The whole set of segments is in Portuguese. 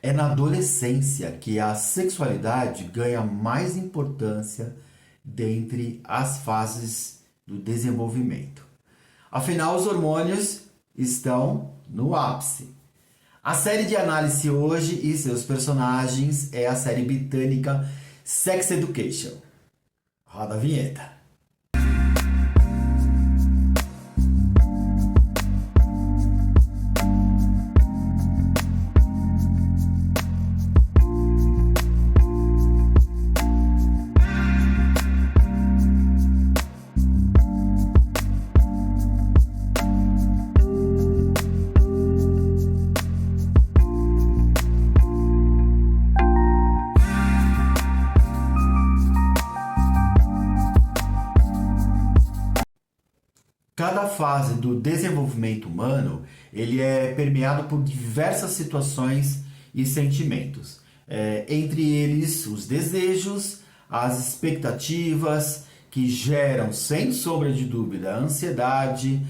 É na adolescência que a sexualidade ganha mais importância dentre as fases do desenvolvimento. Afinal, os hormônios estão no ápice. A série de análise hoje e seus personagens é a série britânica Sex Education. Roda a vinheta. Cada fase do desenvolvimento humano, ele é permeado por diversas situações e sentimentos. Entre eles, os desejos, as expectativas, que geram, sem sombra de dúvida, ansiedade,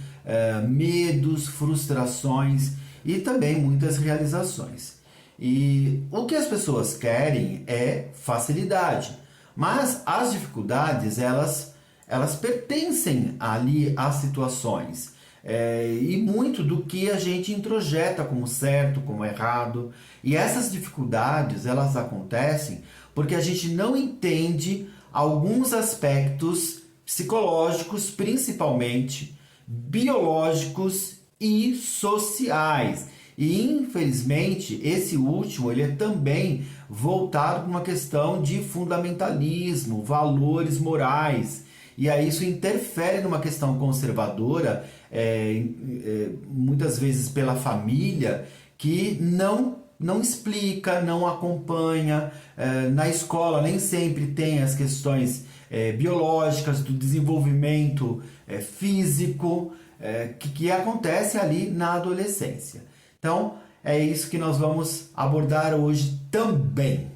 medos, frustrações e também muitas realizações. E o que as pessoas querem é facilidade, mas as dificuldades, elas pertencem ali às situações. E muito do que a gente introjeta como certo, como errado. E essas dificuldades, elas acontecem porque a gente não entende alguns aspectos psicológicos, principalmente biológicos e sociais. E infelizmente esse último ele é também voltado para uma questão de fundamentalismo, valores morais. E aí isso interfere numa questão conservadora, muitas vezes pela família, que não explica, não acompanha. Na escola nem sempre tem as questões biológicas, do desenvolvimento físico, que acontece ali na adolescência. Então, é isso que nós vamos abordar hoje também.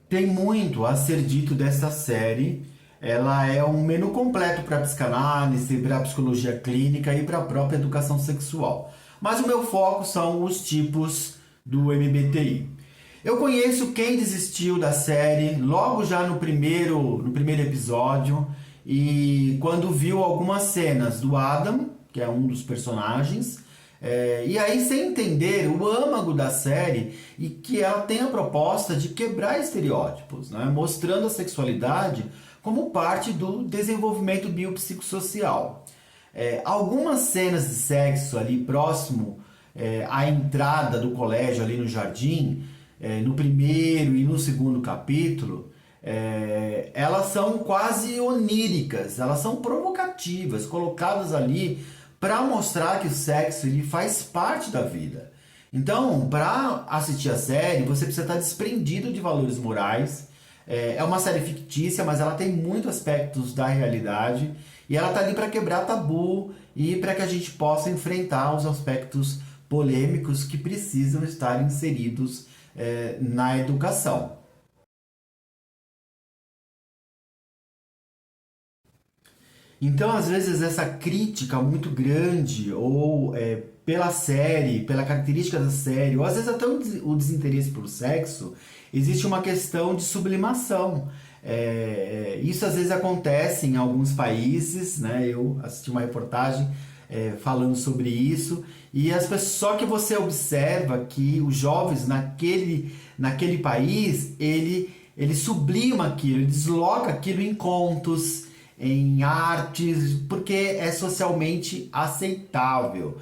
Tem muito a ser dito dessa série. Ela é um menu completo para a psicanálise, para a psicologia clínica e para a própria educação sexual. Mas o meu foco são os tipos do MBTI. Eu conheço quem desistiu da série logo já no primeiro episódio e quando viu algumas cenas do Adam, que é um dos personagens, e aí sem entender o âmago da série e que ela tem a proposta de quebrar estereótipos, né? Mostrando a sexualidade como parte do desenvolvimento biopsicossocial. Algumas cenas de sexo ali próximo à entrada do colégio, ali no jardim, no primeiro e no segundo capítulo, elas são quase oníricas, elas são provocativas, colocadas ali para mostrar que o sexo ele faz parte da vida. Então, para assistir a série, você precisa estar desprendido de valores morais. É uma série fictícia, mas ela tem muitos aspectos da realidade e ela está ali para quebrar tabu e para que a gente possa enfrentar os aspectos polêmicos que precisam estar inseridos na educação. Então, às vezes, essa crítica muito grande, ou pela série, pela característica da série, ou às vezes até o desinteresse pelo sexo, existe uma questão de sublimação. Isso às vezes acontece em alguns países, né? Eu assisti uma reportagem falando sobre isso, e só que você observa que os jovens naquele país, ele sublima aquilo, ele desloca aquilo em contos, em artes, porque é socialmente aceitável.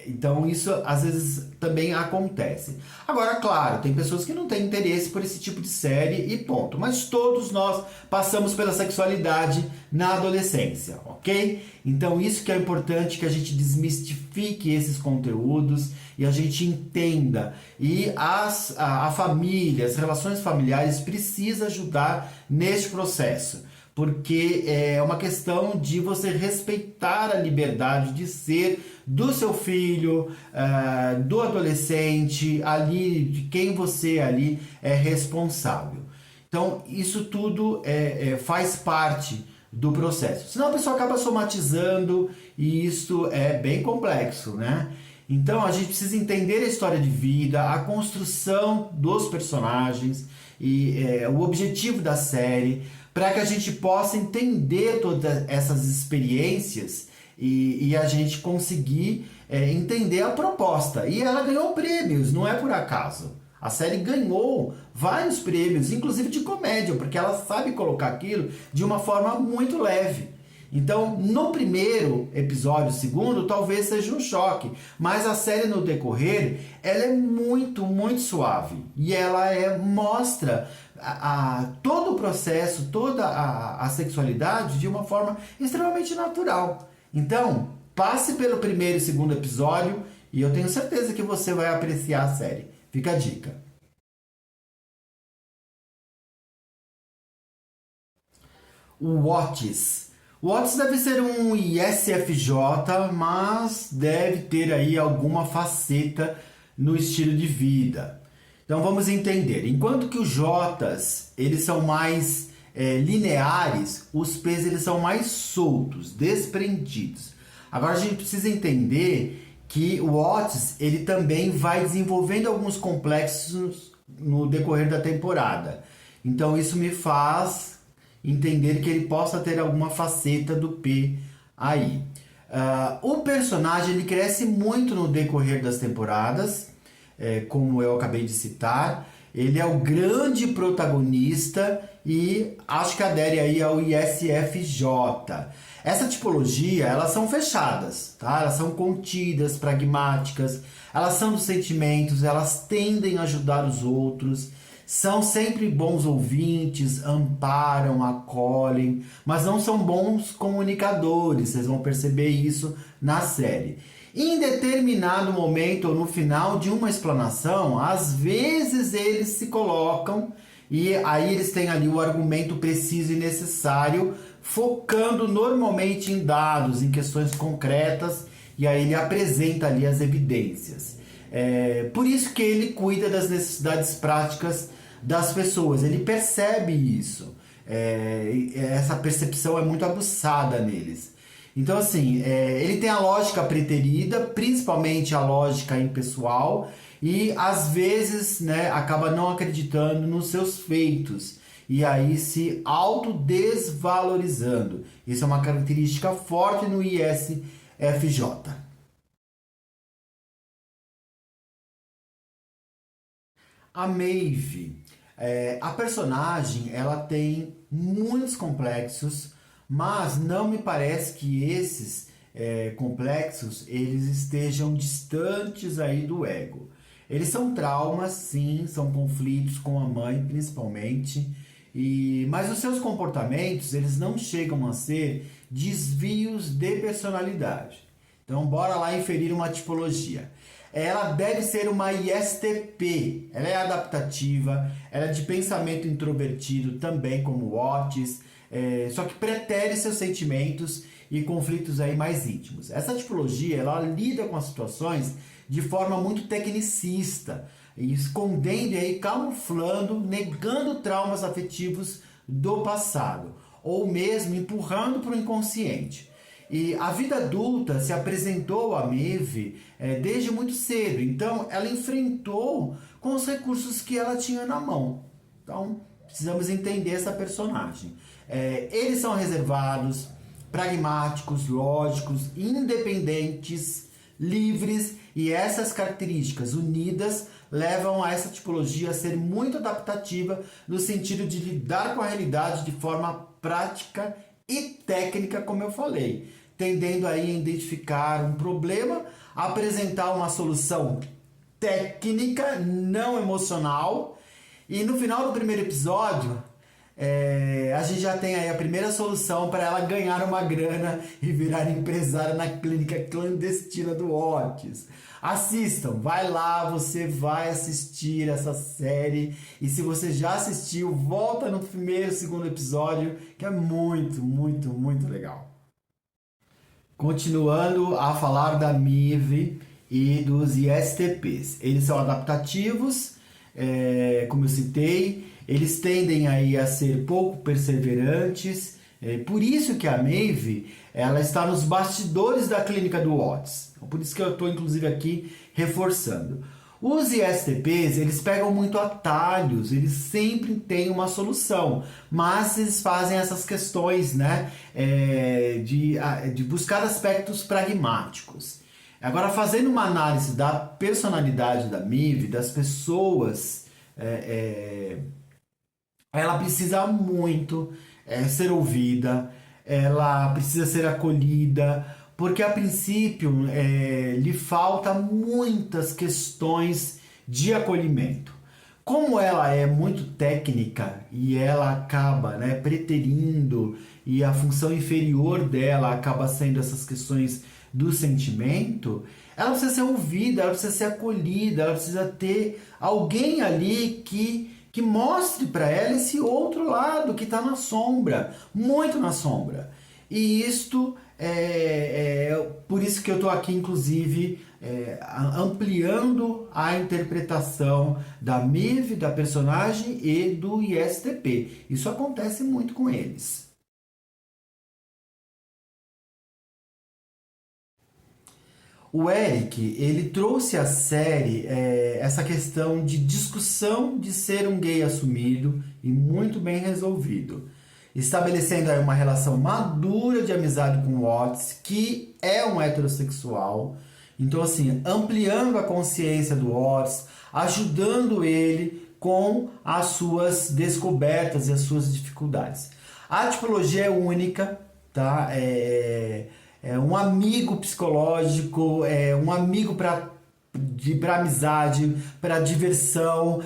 Então isso às vezes também acontece. Agora, claro, tem pessoas que não têm interesse por esse tipo de série e ponto. Mas todos nós passamos pela sexualidade na adolescência, ok? Então isso que é importante, que a gente desmistifique esses conteúdos e a gente entenda. E a família, as relações familiares precisam ajudar neste processo, porque é uma questão de você respeitar a liberdade de ser do seu filho, do adolescente, ali, de quem você ali é responsável. Então, isso tudo faz parte do processo. Senão a pessoa acaba somatizando e isso é bem complexo, né? Então a gente precisa entender a história de vida, a construção dos personagens e o objetivo da série, para que a gente possa entender todas essas experiências e a gente conseguir entender a proposta. E ela ganhou prêmios, não é por acaso. A série ganhou vários prêmios, inclusive de comédia, porque ela sabe colocar aquilo de uma forma muito leve. Então, no primeiro episódio, segundo, talvez seja um choque, mas a série no decorrer, ela é muito, muito suave e ela mostra todo o processo, toda a sexualidade de uma forma extremamente natural. Então, passe pelo primeiro e segundo episódio e eu tenho certeza que você vai apreciar a série. Fica a dica. O What's. O What's deve ser um ISFJ, mas deve ter aí alguma faceta no estilo de vida. Então vamos entender. Enquanto que os J's, eles são mais lineares, os P's eles são mais soltos, desprendidos. Agora a gente precisa entender que o What's, ele também vai desenvolvendo alguns complexos no decorrer da temporada. Então isso me faz entender que ele possa ter alguma faceta do P aí. O personagem ele cresce muito no decorrer das temporadas, como eu acabei de citar. Ele é o grande protagonista e acho que adere aí ao ISFJ. Essa tipologia, elas são fechadas, tá? Elas são contidas, pragmáticas, elas são dos sentimentos, elas tendem a ajudar os outros, são sempre bons ouvintes, amparam, acolhem, mas não são bons comunicadores, vocês vão perceber isso na série. Em determinado momento ou no final de uma explanação, às vezes eles se colocam e aí eles têm ali o argumento preciso e necessário, focando normalmente em dados, em questões concretas, e aí ele apresenta ali as evidências. Por isso que ele cuida das necessidades práticas das pessoas, ele percebe isso, essa percepção é muito aguçada neles. Então assim, ele tem a lógica preterida, principalmente a lógica impessoal, e às vezes, né, acaba não acreditando nos seus feitos, e aí se autodesvalorizando. Isso é uma característica forte no ISFJ. A Maeve, a personagem, ela tem muitos complexos, mas não me parece que esses complexos eles estejam distantes aí do ego. Eles são traumas, sim, são conflitos com a mãe, principalmente, mas os seus comportamentos eles não chegam a ser desvios de personalidade. Então, bora lá inferir uma tipologia. Ela deve ser uma ISTP, ela é adaptativa, ela é de pensamento introvertido também como o Otis, só que pretere seus sentimentos e conflitos aí mais íntimos. Essa tipologia ela lida com as situações de forma muito tecnicista, escondendo e aí camuflando, negando traumas afetivos do passado, ou mesmo empurrando para o inconsciente. E a vida adulta se apresentou a Maeve desde muito cedo, então ela enfrentou com os recursos que ela tinha na mão. Então precisamos entender essa personagem. Eles são reservados, pragmáticos, lógicos, independentes, livres, e essas características unidas levam a essa tipologia a ser muito adaptativa no sentido de lidar com a realidade de forma prática e técnica, como eu falei, tendendo aí a identificar um problema, apresentar uma solução técnica, não emocional, e no final do primeiro episódio a gente já tem aí a primeira solução para ela ganhar uma grana e virar empresária na clínica clandestina do Otis. Assistam, vai lá, você vai assistir essa série, e se você já assistiu, volta no primeiro, segundo episódio, que é muito, muito, muito legal. Continuando a falar da Maeve e dos ISTPs. Eles são adaptativos, como eu citei, eles tendem aí a ser pouco perseverantes, É por isso que a Maeve, ela está nos bastidores da clínica do Watts. Por isso que eu estou, inclusive, aqui reforçando. Os ISTPs, eles pegam muito atalhos, eles sempre têm uma solução, mas eles fazem essas questões, né, de buscar aspectos pragmáticos. Agora, fazendo uma análise da personalidade da Maeve, das pessoas, ela precisa muito ser ouvida, ela precisa ser acolhida, porque a princípio lhe falta muitas questões de acolhimento. Como ela é muito técnica e ela acaba, né, preterindo, e a função inferior dela acaba sendo essas questões do sentimento, ela precisa ser ouvida, ela precisa ser acolhida, ela precisa ter alguém ali que mostre para ela esse outro lado que está na sombra, muito na sombra. E isto por isso que eu estou aqui, inclusive, ampliando a interpretação da Maeve, da personagem e do ISTP. Isso acontece muito com eles. O Eric, ele trouxe à série essa questão de discussão de ser um gay assumido e muito bem resolvido, estabelecendo aí uma relação madura de amizade com o Watts, que é um heterossexual. Então, assim, ampliando a consciência do Watts, ajudando ele com as suas descobertas e as suas dificuldades. A tipologia é única, tá? É um amigo psicológico, é um amigo para amizade, para diversão,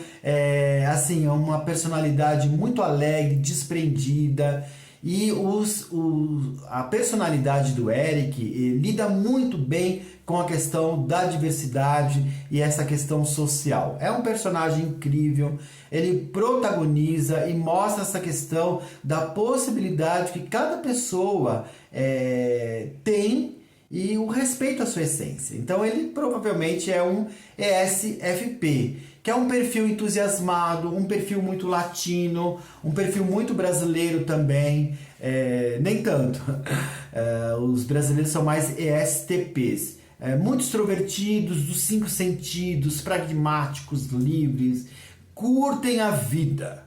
assim, é uma personalidade muito alegre, desprendida. E a personalidade do Eric lida muito bem com a questão da diversidade e essa questão social. É um personagem incrível, ele protagoniza e mostra essa questão da possibilidade que cada pessoa tem e o respeito à sua essência. Então ele provavelmente é um ESFP, que é um perfil entusiasmado, um perfil muito latino, um perfil muito brasileiro também, nem tanto. Os brasileiros são mais ESTPs, muito extrovertidos, dos 5 sentidos, pragmáticos, livres, curtem a vida.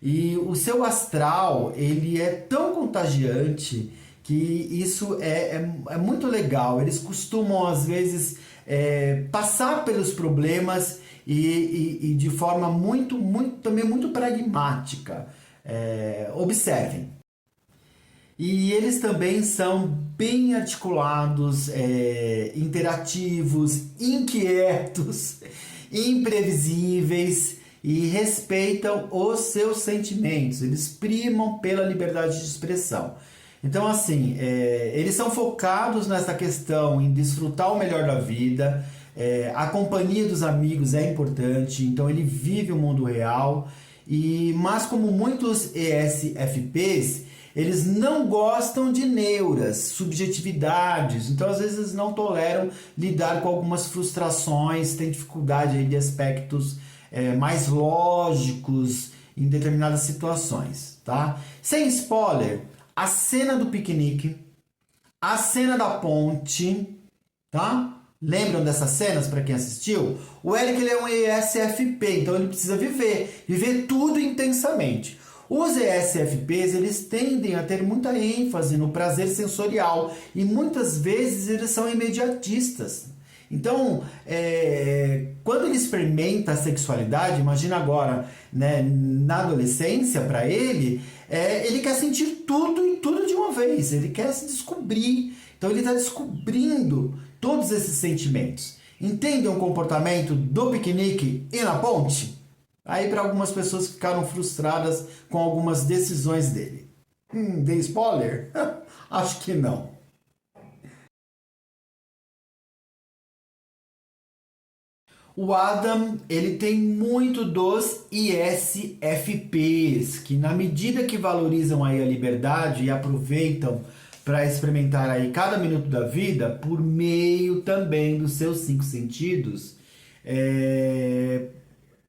E o seu astral, ele é tão contagiante que isso é muito legal. Eles costumam, às vezes, passar pelos problemas e de forma também muito pragmática. Observem. E eles também são bem articulados, interativos, inquietos, imprevisíveis e respeitam os seus sentimentos. Eles primam pela liberdade de expressão. Então, assim, eles são focados nessa questão em desfrutar o melhor da vida, a companhia dos amigos é importante, então ele vive o mundo real, mas como muitos ESFPs, eles não gostam de neuras, subjetividades, então às vezes eles não toleram lidar com algumas frustrações, têm dificuldade aí de aspectos mais lógicos em determinadas situações, tá? Sem spoiler, a cena do piquenique, a cena da ponte, tá? Lembram dessas cenas para quem assistiu? O Eric, ele é um ESFP, então ele precisa viver tudo intensamente. Os ESFPs, eles tendem a ter muita ênfase no prazer sensorial e muitas vezes eles são imediatistas. Então, quando ele experimenta a sexualidade, imagina agora, né, na adolescência, para ele, ele quer sentir tudo e tudo de uma vez, ele quer se descobrir. Então ele está descobrindo todos esses sentimentos. Entendem o comportamento do piquenique e na ponte? Aí para algumas pessoas que ficaram frustradas com algumas decisões dele. Dei spoiler? Acho que não. O Adam, ele tem muito dos ISFPs, que na medida que valorizam aí a liberdade e aproveitam para experimentar aí cada minuto da vida, por meio também dos seus 5 sentidos,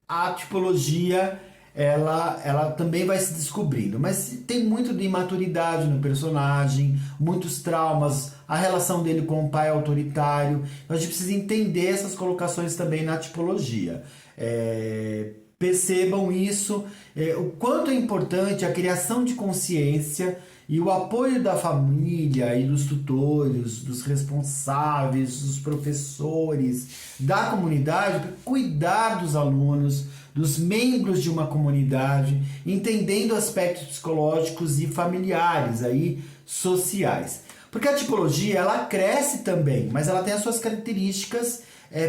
a tipologia ela também vai se descobrindo. Mas tem muito de imaturidade no personagem, muitos traumas, a relação dele com o pai autoritário. Então a gente precisa entender essas colocações também na tipologia. Percebam isso, o quanto é importante a criação de consciência e o apoio da família e dos tutores, dos responsáveis, dos professores, da comunidade, para cuidar dos alunos, dos membros de uma comunidade, entendendo aspectos psicológicos e familiares, aí, sociais. Porque a tipologia, ela cresce também, mas ela tem as suas características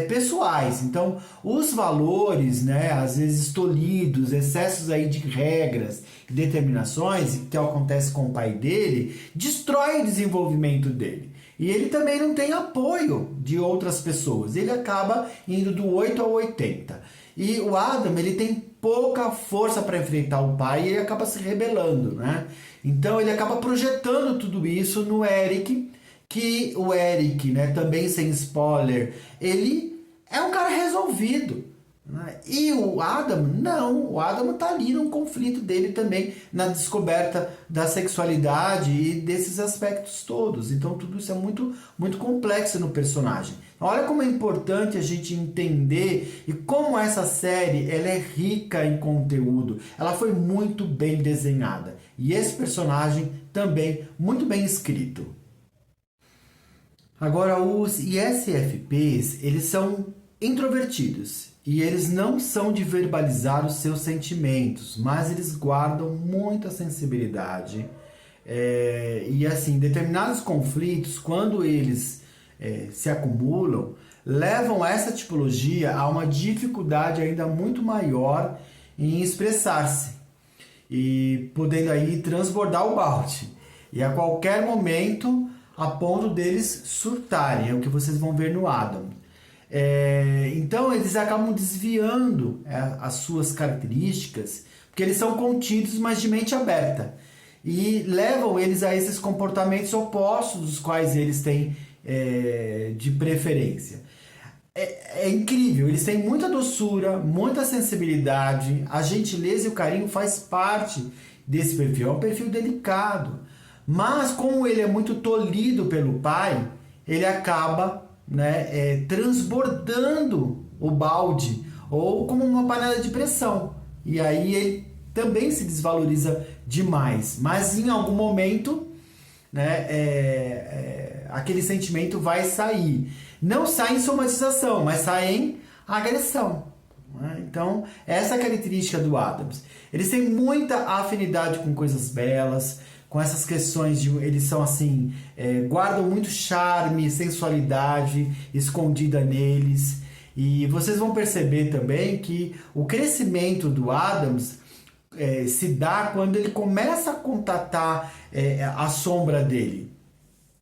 pessoais. Então, os valores, né, às vezes tolhidos, excessos aí de regras e determinações, que acontece com o pai dele, destrói o desenvolvimento dele. E ele também não tem apoio de outras pessoas. Ele acaba indo do 8 ao 80. E o Adam, ele tem pouca força para enfrentar o pai e ele acaba se rebelando, né? Então, ele acaba projetando tudo isso no Eric, que o Eric, né, também sem spoiler, ele é um cara resolvido, né? E o Adam, não, o Adam tá ali num conflito dele também, na descoberta da sexualidade e desses aspectos todos. Então tudo isso é muito, muito complexo no personagem. Olha como é importante a gente entender e como essa série ela é rica em conteúdo. Ela foi muito bem desenhada e esse personagem também muito bem escrito. Agora, os ISFPs, eles são introvertidos e eles não são de verbalizar os seus sentimentos, mas eles guardam muita sensibilidade. E assim, determinados conflitos, quando eles se acumulam, levam essa tipologia a uma dificuldade ainda muito maior em expressar-se e podendo aí transbordar o balde. E a qualquer momento a ponto deles surtarem, é o que vocês vão ver no Adam. Então eles acabam desviando as suas características, porque eles são contidos, mas de mente aberta, e levam eles a esses comportamentos opostos dos quais eles têm de preferência. É incrível, eles têm muita doçura, muita sensibilidade, a gentileza e o carinho faz parte desse perfil, é um perfil delicado. Mas como ele é muito tolhido pelo pai, ele acaba, né, transbordando o balde, ou como uma panela de pressão. E aí ele também se desvaloriza demais. Mas em algum momento, né, aquele sentimento vai sair. Não sai em somatização, mas sai em agressão. Então, essa é a característica do Adams. Eles têm muita afinidade com coisas belas, com essas questões de eles são assim, guardam muito charme, sensualidade escondida neles. E vocês vão perceber também que o crescimento do Adams se dá quando ele começa a contatar a sombra dele.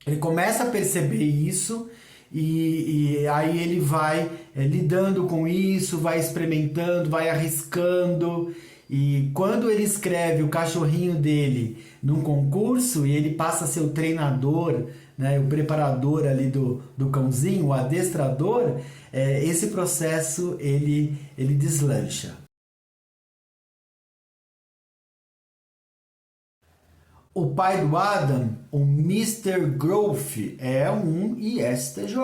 Ele começa a perceber isso e aí ele vai lidando com isso, vai experimentando, vai arriscando. E quando ele escreve o cachorrinho dele num concurso e ele passa a ser o treinador, né, o preparador ali do cãozinho, o adestrador, esse processo ele deslancha. O pai do Adam, o Mr. Growth, é um ISTJ,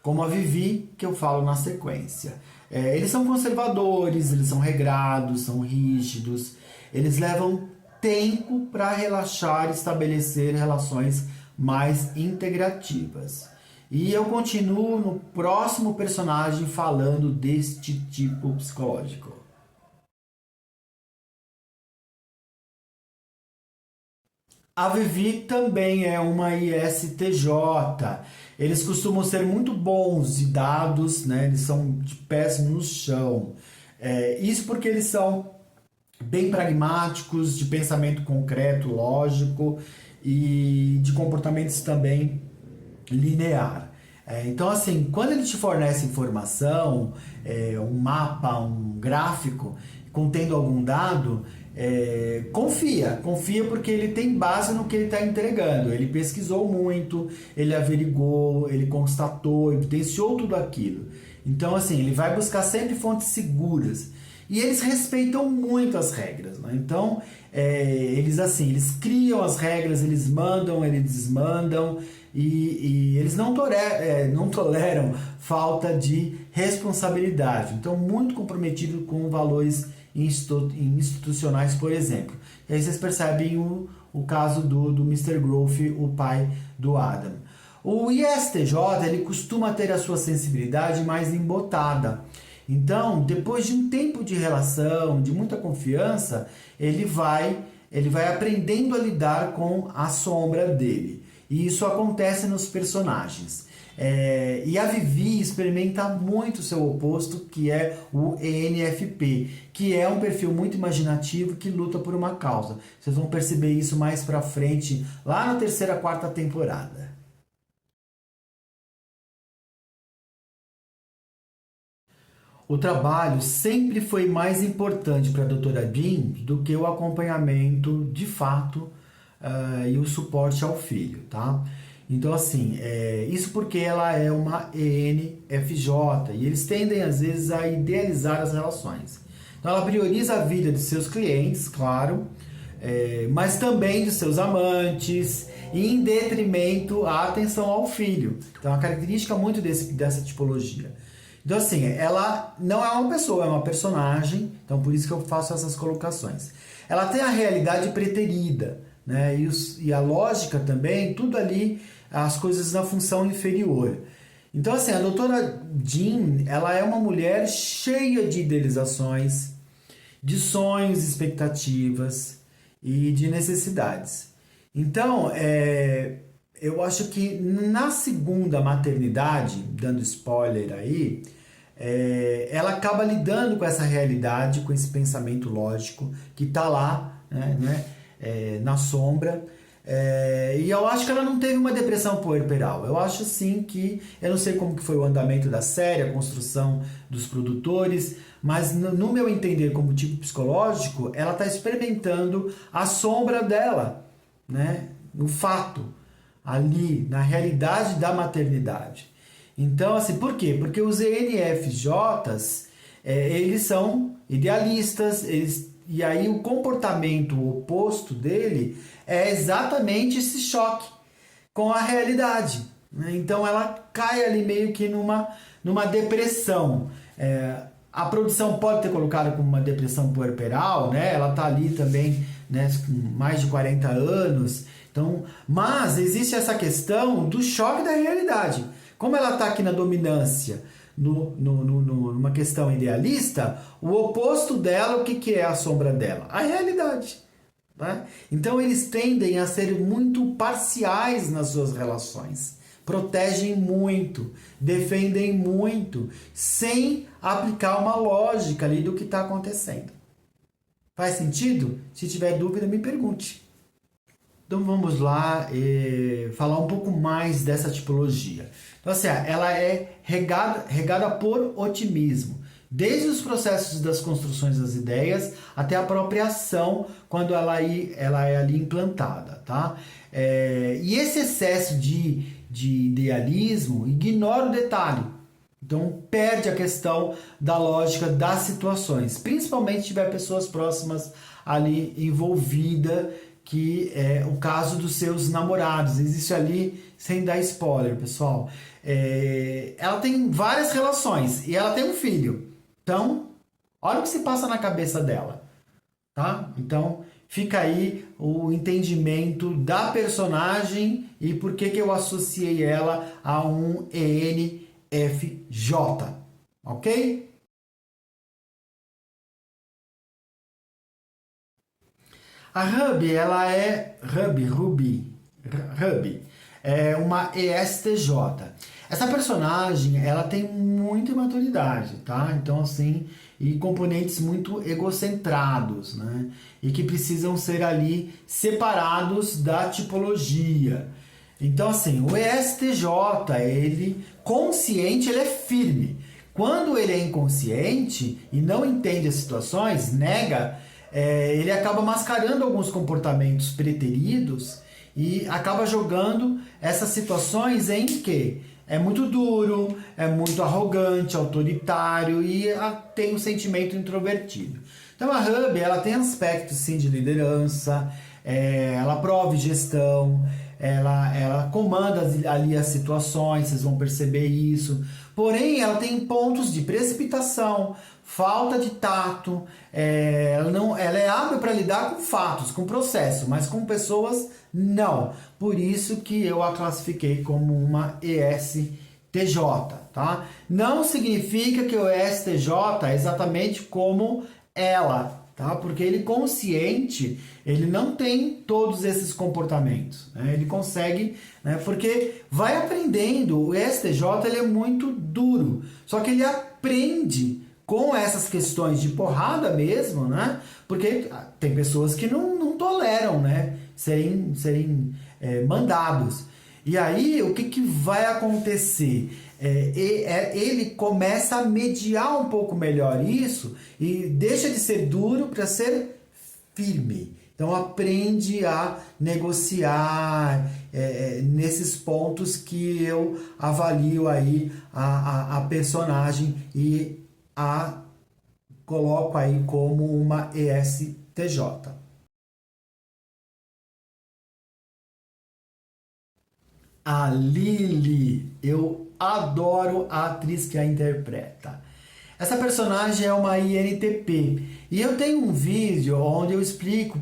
como a Vivi, que eu falo na sequência. Eles são conservadores, eles são regrados, são rígidos, eles levam tempo para relaxar e estabelecer relações mais integrativas. E eu continuo no próximo personagem falando deste tipo psicológico. A Vivi também é uma ISTJ. Eles costumam ser muito bons de dados, né? Eles são de pés no chão. Isso porque eles são bem pragmáticos, de pensamento concreto, lógico e de comportamentos também linear. Então, assim, quando ele te fornece informação, um mapa, um gráfico, contendo algum dado, confia porque ele tem base no que ele está entregando. Ele pesquisou muito, ele averigou, ele constatou, evidenciou tudo aquilo. Então, assim, ele vai buscar sempre fontes seguras. E eles respeitam muito as regras, né? Então, eles criam as regras, eles mandam, eles desmandam, e eles não toleram falta de responsabilidade. Então, muito comprometido com valores institucionais, por exemplo. E aí vocês percebem o caso do Mr. Growth, o pai do Adam. O ISTJ, ele costuma ter a sua sensibilidade mais embotada. Então, depois de um tempo de relação, de muita confiança, ele vai aprendendo a lidar com a sombra dele. E isso acontece nos personagens. E a Vivi experimenta muito o seu oposto, que é o ENFP, que é um perfil muito imaginativo que luta por uma causa. Vocês vão perceber isso mais pra frente, lá na terceira, quarta temporada. O trabalho sempre foi mais importante para a doutora Jean do que o acompanhamento de fato e o suporte ao filho, tá? Então, assim, isso porque ela é uma ENFJ e eles tendem, às vezes, a idealizar as relações. Então, ela prioriza a vida de seus clientes, claro, mas também de seus amantes, e em detrimento à atenção ao filho. Então, é uma característica muito dessa tipologia. Então, assim, ela não é uma pessoa, é uma personagem, então por isso que eu faço essas colocações. Ela tem a realidade preterida, né? E a lógica também, tudo ali, as coisas na função inferior. Então, assim, a doutora Jean, ela é uma mulher cheia de idealizações, de sonhos, expectativas e de necessidades. Então, eu acho que na segunda maternidade, dando spoiler aí, ela acaba lidando com essa realidade, com esse pensamento lógico que está lá, na sombra. E eu acho que ela não teve uma depressão puerperal. Eu acho sim que, eu não sei como que foi o andamento da série, a construção dos produtores, mas no meu entender como tipo psicológico, ela está experimentando a sombra dela, né? No fato, ali, na realidade da maternidade. Então, assim, por quê? Porque os ENFJs, eles são idealistas, e aí o comportamento oposto dele é exatamente esse choque com a realidade, né? Então ela cai ali meio que numa depressão. A produção pode ter colocado como uma depressão puerperal, né? Ela está ali também, né, com mais de 40 anos. Então, mas existe essa questão do choque da realidade. Como ela está aqui na dominância, numa questão idealista, o oposto dela, o que é a sombra dela? A realidade. Né? Então eles tendem a ser muito parciais nas suas relações. Protegem muito, defendem muito, sem aplicar uma lógica ali do que está acontecendo. Faz sentido? Se tiver dúvida, me pergunte. Então vamos lá falar um pouco mais dessa tipologia. Então, assim, ela é regada por otimismo, desde os processos das construções das ideias até a própria ação, quando ela é ali implantada, tá? E esse excesso de idealismo ignora o detalhe. Então perde a questão da lógica das situações, principalmente se tiver pessoas próximas ali envolvidas, que é o caso dos seus namorados. Existe ali, sem dar spoiler, pessoal, ela tem várias relações e ela tem um filho. Então, olha o que se passa na cabeça dela, tá? Então, fica aí o entendimento da personagem e por que eu associei ela a um ENFJ, ok? A Ruby, ela é Ruby, é uma ESTJ. Essa personagem, ela tem muita maturidade, tá? Então, assim, e componentes muito egocentrados, né? E que precisam ser ali separados da tipologia. Então, assim, o ESTJ, ele consciente, ele é firme. Quando ele é inconsciente e não entende as situações, nega, ele acaba mascarando alguns comportamentos preteridos e acaba jogando essas situações em quê? é muito duro, é muito arrogante, autoritário e tem um sentimento introvertido. Então a Hub, ela tem aspectos sim de liderança, ela prove gestão, ela comanda ali as situações, vocês vão perceber isso. Porém, ela tem pontos de precipitação, falta de tato, ela é hábil para lidar com fatos, com processo, mas com pessoas não. Por isso que eu a classifiquei como uma ESTJ, tá? Não significa que o ESTJ é exatamente como ela, tá? Porque ele consciente, ele não tem todos esses comportamentos, né? Ele consegue, né? Porque vai aprendendo, o STJ ele é muito duro, só que ele aprende com essas questões de porrada mesmo, né? Porque tem pessoas que não toleram, né? Serem mandados. E aí, o que vai acontecer? Ele começa a mediar um pouco melhor isso e deixa de ser duro para ser firme. Então, aprende a negociar nesses pontos que eu avalio aí a personagem e a coloco aí como uma ESTJ. A Lily, eu adoro a atriz que a interpreta. Essa personagem é uma INTP e eu tenho um vídeo onde eu explico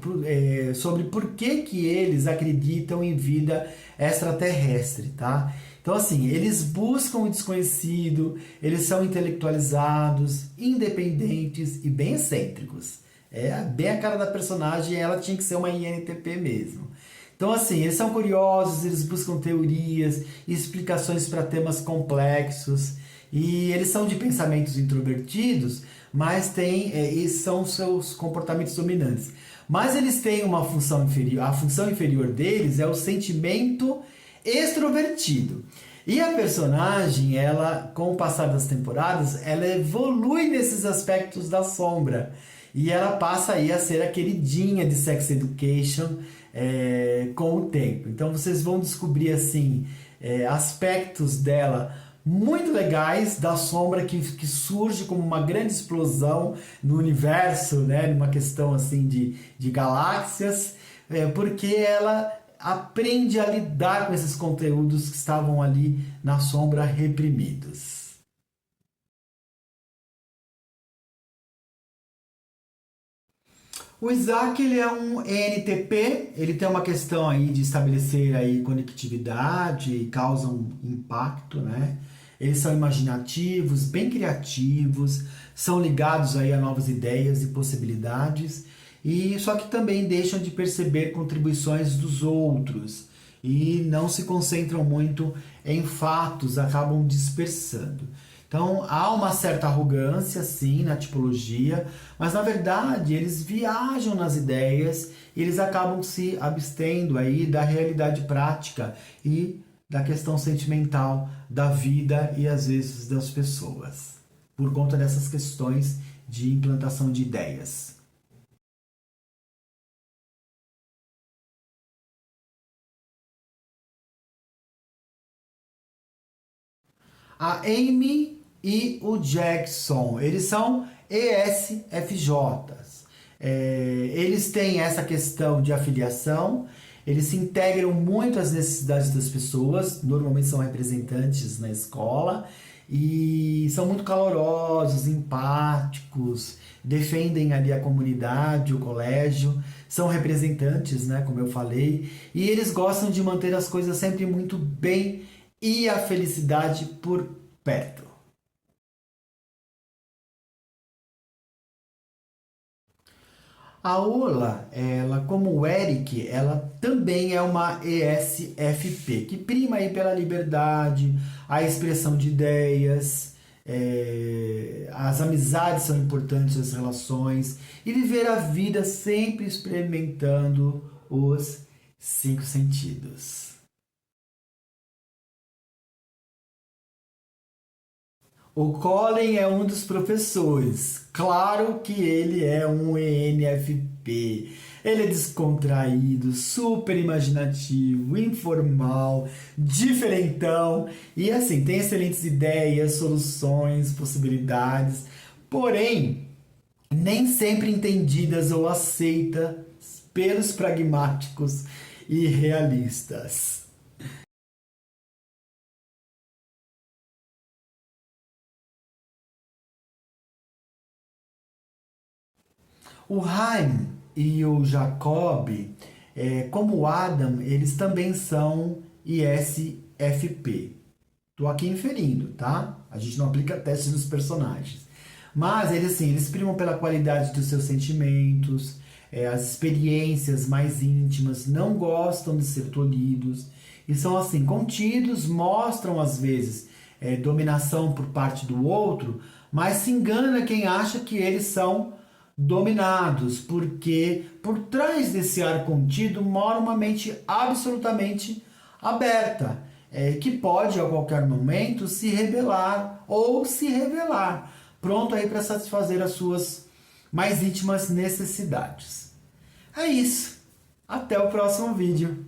sobre por que eles acreditam em vida extraterrestre, tá? Então assim, eles buscam o desconhecido, eles são intelectualizados, independentes e bem excêntricos. É bem a cara da personagem, ela tinha que ser uma INTP mesmo. Então, assim, eles são curiosos, eles buscam teorias, explicações para temas complexos, e eles são de pensamentos introvertidos, mas esses são seus comportamentos dominantes. Mas eles têm uma função inferior, a função inferior deles é o sentimento extrovertido. E a personagem, ela, com o passar das temporadas, ela evolui nesses aspectos da sombra. E ela passa aí a ser a queridinha de Sex Education com o tempo. Então vocês vão descobrir assim aspectos dela muito legais da sombra que surge como uma grande explosão no universo, né? Numa questão assim de galáxias, porque ela aprende a lidar com esses conteúdos que estavam ali na sombra reprimidos. O Isaac ele é um ENTP, ele tem uma questão aí de estabelecer aí conectividade e causa um impacto, né? Eles são imaginativos, bem criativos, são ligados aí a novas ideias e possibilidades, e só que também deixam de perceber contribuições dos outros e não se concentram muito em fatos, acabam dispersando. Então há uma certa arrogância, sim, na tipologia, mas na verdade eles viajam nas ideias e eles acabam se abstendo aí da realidade prática e da questão sentimental da vida e às vezes das pessoas, por conta dessas questões de implantação de ideias. A Amy e o Jackson, eles são ESFJs. Eles têm essa questão de afiliação, eles se integram muito às necessidades das pessoas, normalmente são representantes na escola, e são muito calorosos, empáticos, defendem ali a comunidade, o colégio, são representantes, né, como eu falei, e eles gostam de manter as coisas sempre muito bem e a felicidade por perto. A Ola, ela como o Eric, ela também é uma ESFP, que prima aí pela liberdade, a expressão de ideias, as amizades são importantes, as relações, e viver a vida sempre experimentando os cinco sentidos. O Colin é um dos professores. Claro que ele é um ENFP. Ele é descontraído, super imaginativo, informal, diferentão e assim, tem excelentes ideias, soluções, possibilidades, porém, nem sempre entendidas ou aceitas pelos pragmáticos e realistas. O Haim e o Jacob, como o Adam, eles também são ISFP. Tô aqui inferindo, tá? A gente não aplica teste nos personagens. Mas eles, assim, eles primam pela qualidade dos seus sentimentos, as experiências mais íntimas, não gostam de ser tolhidos e são, assim, contidos, mostram às vezes dominação por parte do outro, mas se engana quem acha que eles são dominados, porque por trás desse ar contido mora uma mente absolutamente aberta, que pode a qualquer momento se rebelar ou se revelar, pronto aí para satisfazer as suas mais íntimas necessidades. É isso. Até o próximo vídeo.